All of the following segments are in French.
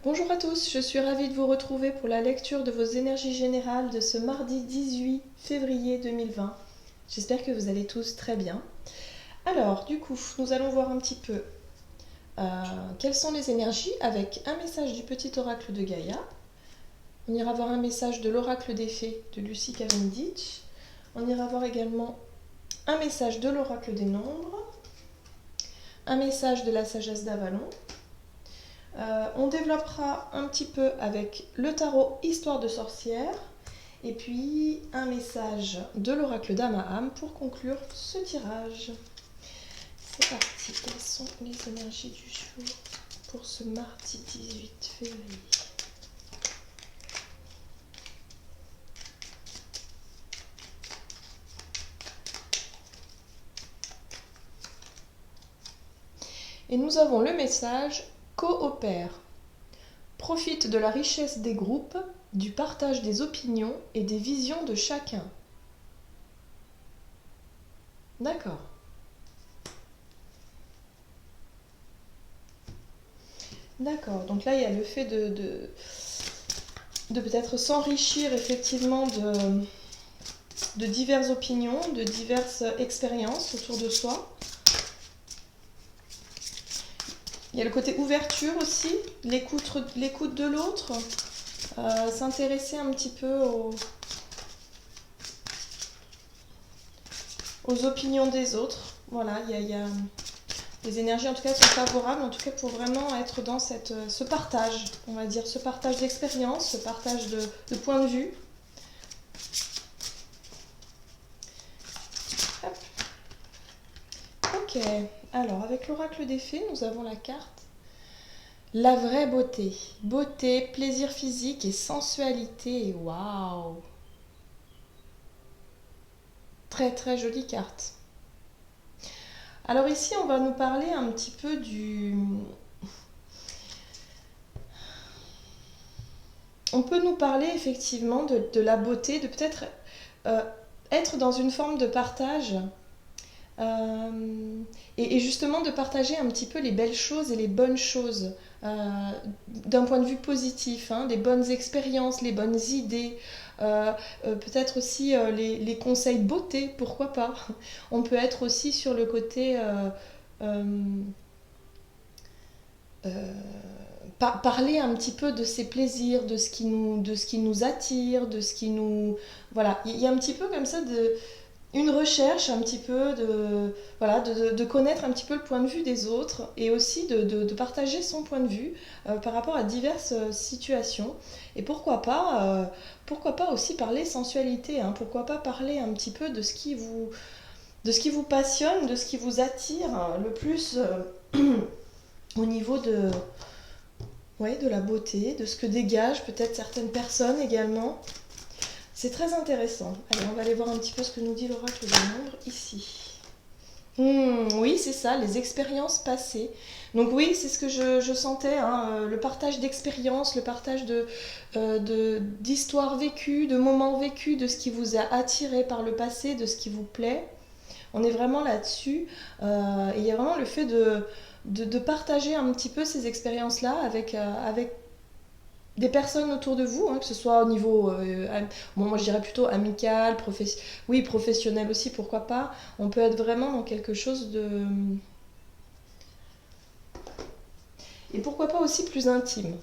Bonjour à tous, je suis ravie de vous retrouver pour la lecture de vos énergies générales de ce mardi 18 février 2020. J'espère que vous allez tous très bien. Alors, du coup, nous allons voir un petit peu quelles sont les énergies avec un message du petit oracle de Gaïa. On ira voir un message de l'oracle des fées de Lucie Cavendish. On ira voir également un message de l'oracle des nombres, un message de la sagesse d'Avalon. On développera un petit peu avec le tarot Histoire de sorcière et puis un message de l'oracle d'Amaham pour conclure ce tirage. C'est parti, quelles sont les énergies du jour pour ce mardi 18 février? Et nous avons le message coopère. Profite de la richesse des groupes, du partage des opinions et des visions de chacun. D'accord. D'accord, donc là il y a le fait de peut-être s'enrichir effectivement de diverses opinions, de diverses expériences autour de soi. Il y a le côté ouverture aussi, l'écoute de l'autre, s'intéresser un petit peu aux opinions des autres. Voilà, les énergies en tout cas sont favorables, en tout cas pour vraiment être dans ce partage, on va dire, ce partage d'expérience, ce partage de points de vue. Hop. Ok, alors avec l'oracle des fées, nous avons la carte la vraie beauté. Beauté, plaisir physique et sensualité. Waouh! Très très jolie carte. Alors ici, on va nous parler un petit peu On peut nous parler effectivement de la beauté, de peut-être être dans une forme de partage et justement de partager un petit peu les belles choses et les bonnes choses d'un point de vue positif, hein, les bonnes expériences, les bonnes idées, peut-être aussi les conseils beauté, pourquoi pas. On peut être aussi sur le côté parler un petit peu de ses plaisirs, de ce qui nous attire, de ce qui nous... Voilà, il y a un petit peu comme ça une recherche un petit peu voilà, de connaître un petit peu le point de vue des autres et aussi de partager son point de vue par rapport à diverses situations. Et pourquoi pas aussi parler sensualité, hein, pourquoi pas parler un petit peu de ce qui vous passionne, de ce qui vous attire le plus au niveau de la beauté, de ce que dégagent peut-être certaines personnes également. C'est très intéressant. Allez, on va aller voir un petit peu ce que nous dit l'oracle des nombres ici. Oui, c'est ça, les expériences passées. Donc oui, c'est ce que je sentais, hein, le partage d'expériences, le partage d'histoires vécues, de moments vécus, de ce qui vous a attiré par le passé, de ce qui vous plaît. On est vraiment là-dessus. Et il y a vraiment le fait de partager un petit peu ces expériences-là avec des personnes autour de vous, hein, que ce soit au niveau, moi je dirais plutôt amical, professionnel aussi, pourquoi pas. On peut être vraiment dans quelque chose de... Et pourquoi pas aussi plus intime.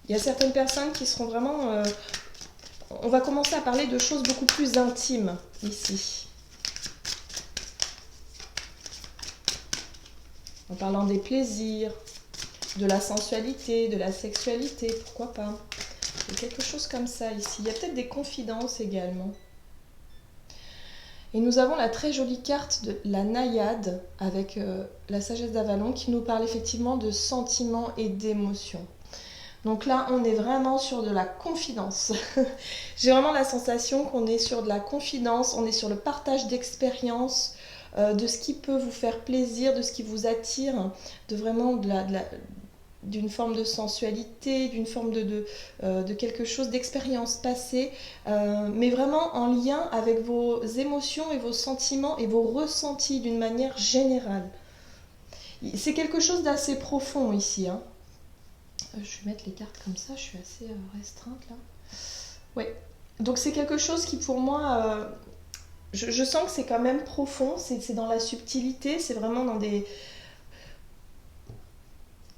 Il y a certaines personnes qui seront vraiment... on va commencer à parler de choses beaucoup plus intimes ici. En parlant des plaisirs, de la sensualité, de la sexualité, pourquoi pas. Il y a quelque chose comme ça ici. Il y a peut-être des confidences également. Et nous avons la très jolie carte de la naïade avec la sagesse d'Avalon qui nous parle effectivement de sentiments et d'émotions. Donc là, on est vraiment sur de la confidence. J'ai vraiment la sensation qu'on est sur de la confidence, on est sur le partage d'expériences, de ce qui peut vous faire plaisir, de ce qui vous attire, de vraiment d'une forme de sensualité, d'une forme de quelque chose d'expérience passée, mais vraiment en lien avec vos émotions et vos sentiments et vos ressentis d'une manière générale. C'est quelque chose d'assez profond ici, hein. Je vais mettre les cartes comme ça, je suis assez restreinte là. Ouais. Donc c'est quelque chose qui pour moi, je sens que c'est quand même profond, c'est dans la subtilité, c'est vraiment dans des...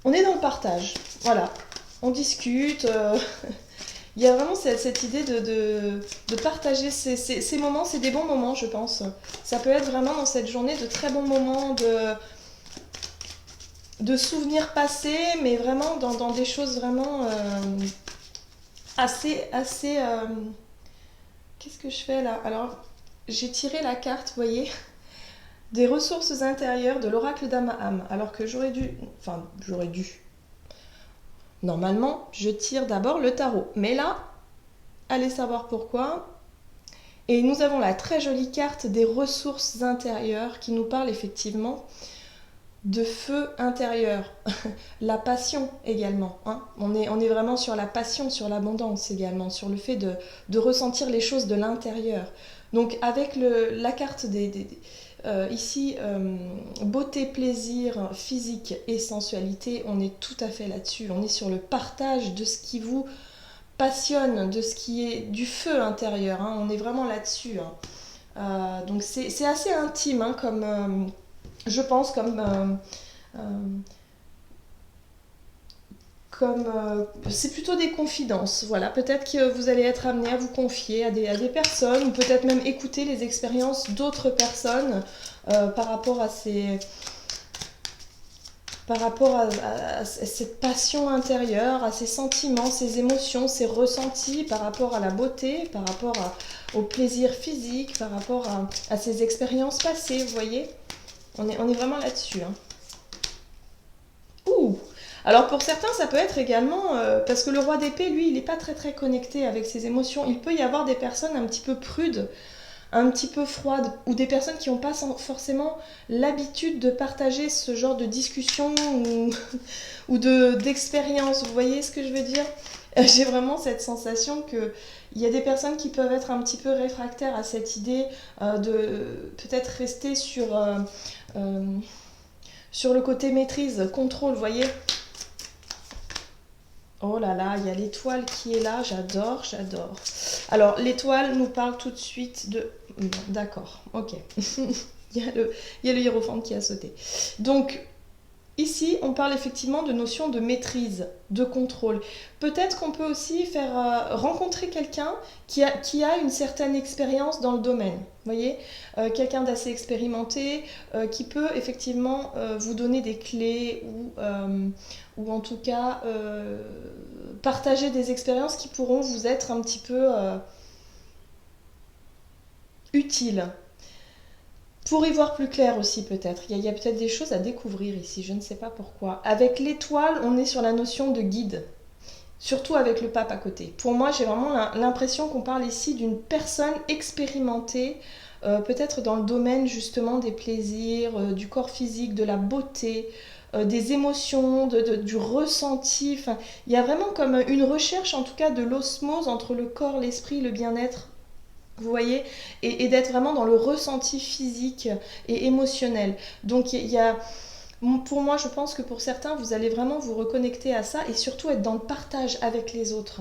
On est dans le partage, voilà. On discute, il y a vraiment cette idée de partager ces moments, c'est des bons moments je pense. Ça peut être vraiment dans cette journée de très bons moments, de souvenirs passés, mais vraiment dans des choses vraiment assez... Qu'est-ce que je fais là? Alors, j'ai tiré la carte, vous voyez, des ressources intérieures de l'oracle d'Amaham, alors que j'aurais dû... Enfin, j'aurais dû. Normalement, je tire d'abord le tarot. Mais là, allez savoir pourquoi. Et nous avons la très jolie carte des ressources intérieures qui nous parle effectivement de feu intérieur. La passion également. Hein. On est vraiment sur la passion, sur l'abondance également, sur le fait de ressentir les choses de l'intérieur. Donc avec la carte ici, beauté, plaisir, physique et sensualité, on est tout à fait là-dessus. On est sur le partage de ce qui vous passionne, de ce qui est du feu intérieur. Hein. On est vraiment là-dessus. Hein. Donc c'est assez intime, hein, comme je pense, c'est plutôt des confidences. Voilà, peut-être que vous allez être amené à vous confier à des personnes, ou peut-être même écouter les expériences d'autres personnes par rapport à cette passion intérieure, à ces sentiments, ces émotions, ces ressentis par rapport à la beauté, par rapport au plaisir physique, par rapport à ces expériences passées, vous voyez. On est vraiment là-dessus. Hein. Ouh! Alors pour certains, ça peut être également, parce que le roi d'épée, lui, il n'est pas très très connecté avec ses émotions. Il peut y avoir des personnes un petit peu prudes, un petit peu froides, ou des personnes qui n'ont pas forcément l'habitude de partager ce genre de discussion ou d'expérience. Vous voyez ce que je veux dire? J'ai vraiment cette sensation qu'il y a des personnes qui peuvent être un petit peu réfractaires à cette idée de peut-être rester sur le côté maîtrise, contrôle, vous voyez. Oh là là, il y a l'étoile qui est là, j'adore, j'adore. Alors, l'étoile nous parle tout de suite de... D'accord, ok. il y a le hiérophante qui a sauté. Donc, ici, on parle effectivement de notion de maîtrise, de contrôle. Peut-être qu'on peut aussi faire rencontrer quelqu'un qui a une certaine expérience dans le domaine. Vous voyez, quelqu'un d'assez expérimenté qui peut effectivement vous donner des clés ou en tout cas partager des expériences qui pourront vous être un petit peu utiles. Pour y voir plus clair aussi peut-être, il y a peut-être des choses à découvrir ici, je ne sais pas pourquoi. Avec l'étoile, on est sur la notion de guide, surtout avec le pape à côté. Pour moi, j'ai vraiment l'impression qu'on parle ici d'une personne expérimentée, peut-être dans le domaine justement des plaisirs, du corps physique, de la beauté, des émotions, du ressenti. Enfin, il y a vraiment comme une recherche en tout cas de l'osmose entre le corps, l'esprit, le bien-être. Vous voyez, et d'être vraiment dans le ressenti physique et émotionnel. Donc pour moi, je pense que pour certains, vous allez vraiment vous reconnecter à ça et surtout être dans le partage avec les autres.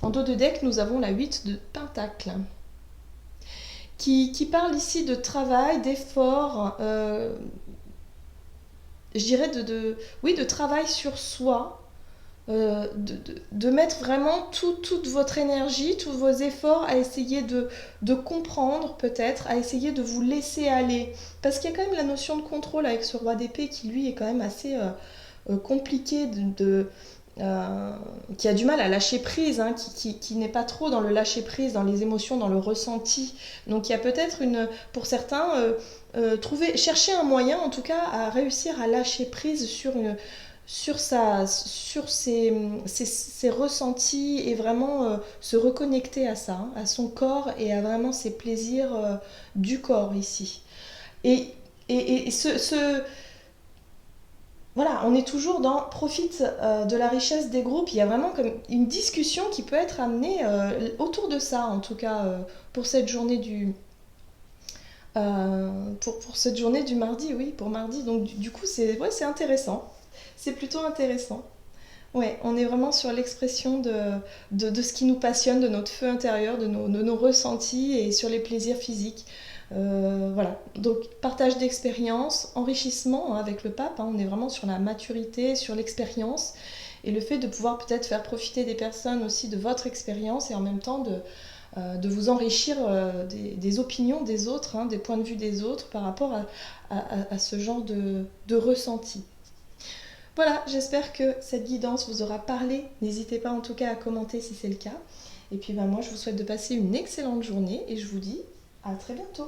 En dos de deck, nous avons la 8 de Pentacle, qui parle ici de travail, d'effort, je dirais de travail sur soi, de mettre vraiment toute votre énergie, tous vos efforts à essayer de comprendre peut-être, à essayer de vous laisser aller. Parce qu'il y a quand même la notion de contrôle avec ce roi d'épée qui lui est quand même assez compliqué, qui a du mal à lâcher prise, hein, qui n'est pas trop dans le lâcher prise, dans les émotions, dans le ressenti. Donc il y a peut-être pour certains, chercher un moyen en tout cas à réussir à lâcher prise sur ses ressentis et vraiment se reconnecter à ça, hein, à son corps et à vraiment ses plaisirs du corps ici. Et voilà, on est toujours dans profite de la richesse des groupes. Il y a vraiment comme une discussion qui peut être amenée autour de ça, en tout cas pour cette journée pour cette journée du mardi, oui, pour mardi. Donc du coup, c'est intéressant. C'est plutôt intéressant. Ouais, on est vraiment sur l'expression de ce qui nous passionne, de notre feu intérieur, de nos ressentis et sur les plaisirs physiques. Voilà, donc partage d'expérience, enrichissement hein, avec le pape, hein, on est vraiment sur la maturité, sur l'expérience et le fait de pouvoir peut-être faire profiter des personnes aussi de votre expérience et en même temps de vous enrichir des opinions des autres, hein, des points de vue des autres par rapport à ce genre de ressenti. Voilà, j'espère que cette guidance vous aura parlé. N'hésitez pas en tout cas à commenter si c'est le cas. Et puis moi je vous souhaite de passer une excellente journée et je vous dis à très bientôt.